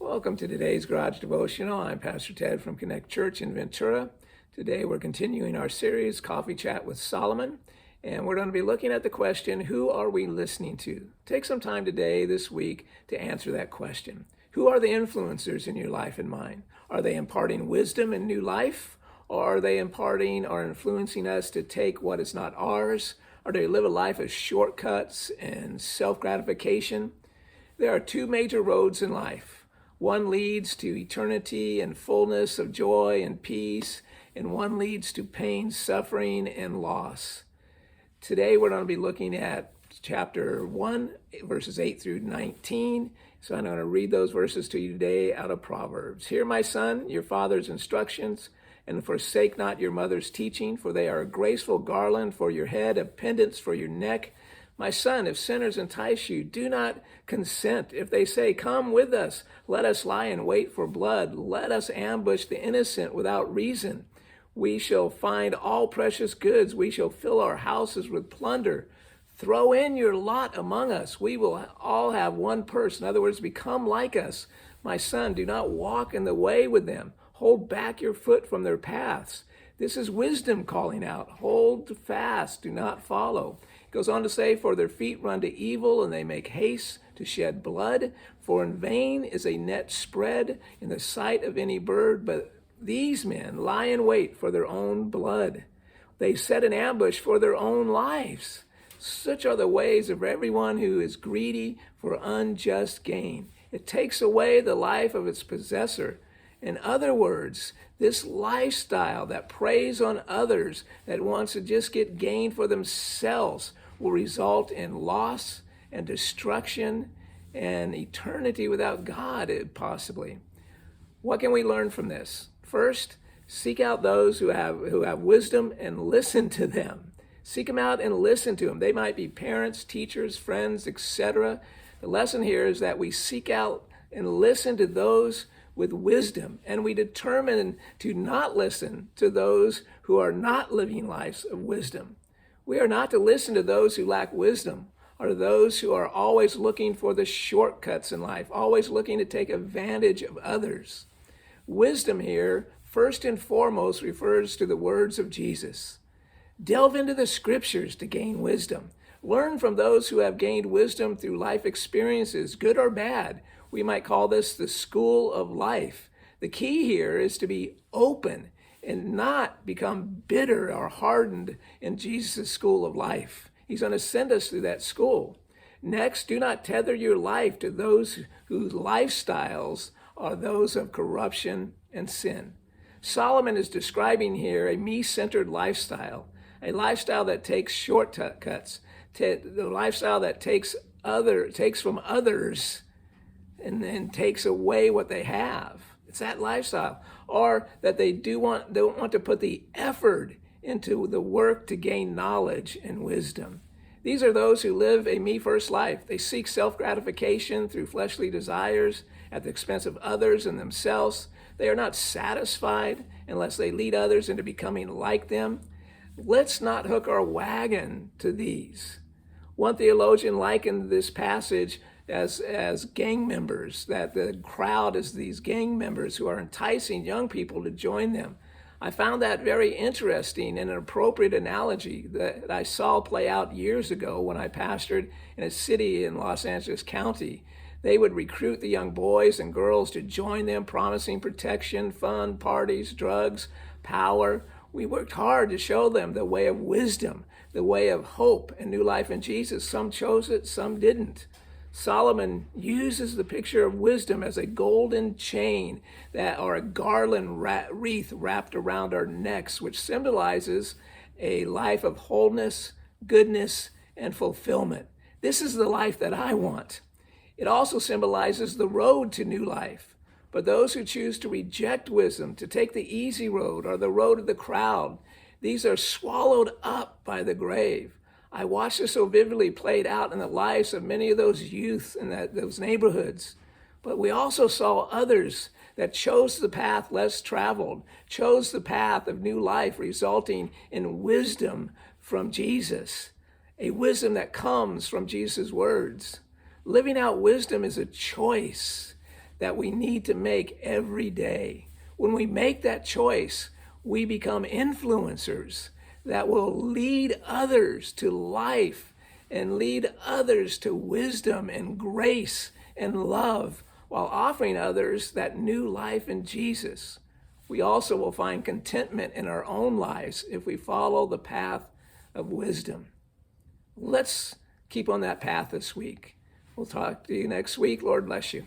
Welcome to today's Garage Devotional. I'm Pastor Ted from Connect Church in Ventura. Today we're continuing our series, Coffee Chat with Solomon, and we're going to be looking at the question, who are we listening to? Take some time today, this week, to answer that question. Who are the influencers in your life and mine? Are they imparting wisdom and new life? Or are they imparting or influencing us to take what is not ours? Or do they live a life of shortcuts and self-gratification? There are two major roads in life. One leads to eternity and fullness of joy and peace, and one leads to pain, suffering, and loss. Today we're going to be looking at chapter 1, verses 8 through 19. So I'm going to read those verses to you today out of Proverbs. Hear, my son, your father's instructions, and forsake not your mother's teaching, for they are a graceful garland for your head, a pendant for your neck. My son, if sinners entice you, do not consent. If they say, come with us, let us lie in wait for blood. Let us ambush the innocent without reason. We shall find all precious goods. We shall fill our houses with plunder. Throw in your lot among us. We will all have one purse. In other words, become like us. My son, do not walk in the way with them. Hold back your foot from their paths. This is wisdom calling out. Hold fast, do not follow. It goes on to say, for their feet run to evil, and they make haste to shed blood. For in vain is a net spread in the sight of any bird, but these men lie in wait for their own blood. They set an ambush for their own lives. Such are the ways of everyone who is greedy for unjust gain. It takes away the life of its possessor. In other words, this lifestyle that preys on others, that wants to just get gain for themselves, will result in loss and destruction and eternity without God, possibly. What can we learn from this? First, seek out those who have wisdom and listen to them. Seek them out and listen to them. They might be parents, teachers, friends, etc. The lesson here is that we seek out and listen to those with wisdom, and we determine to not listen to those who are not living lives of wisdom. We are not to listen to those who lack wisdom, or those who are always looking for the shortcuts in life, always looking to take advantage of others. Wisdom here, first and foremost, refers to the words of Jesus. Delve into the scriptures to gain wisdom. Learn from those who have gained wisdom through life experiences, good or bad. We might call this the school of life. The key here is to be open and not become bitter or hardened in Jesus' school of life. He's going to send us through that school. Next, do not tether your life to those whose lifestyles are those of corruption and sin. Solomon is describing here a me-centered lifestyle, a lifestyle that takes shortcuts, the lifestyle that takes from others and then takes away what they have. It's that lifestyle. Or that they don't want to put the effort into the work to gain knowledge and wisdom. These are those who live a me-first life. They seek self-gratification through fleshly desires at the expense of others and themselves. They are not satisfied unless they lead others into becoming like them. Let's not hook our wagon to these. One theologian likened this passage as gang members, that the crowd is these gang members who are enticing young people to join them. I found that very interesting and an appropriate analogy that I saw play out years ago when I pastored in a city in Los Angeles County. They would recruit the young boys and girls to join them, promising protection, fun, parties, drugs, power. We worked hard to show them the way of wisdom, the way of hope and new life in Jesus. Some chose it, some didn't. Solomon uses the picture of wisdom as a golden chain or a garland wreath wrapped around our necks, which symbolizes a life of wholeness, goodness, and fulfillment. This is the life that I want. It also symbolizes the road to new life. But those who choose to reject wisdom, to take the easy road or the road of the crowd, these are swallowed up by the grave. I watched this so vividly played out in the lives of many of those youth in those neighborhoods. But we also saw others that chose the path less traveled, chose the path of new life, resulting in wisdom from Jesus, a wisdom that comes from Jesus' words. Living out wisdom is a choice. that we need to make every day. When we make that choice, we become influencers that will lead others to life and lead others to wisdom and grace and love while offering others that new life in Jesus. We also will find contentment in our own lives if we follow the path of wisdom. Let's keep on that path this week. We'll talk to you next week. Lord bless you.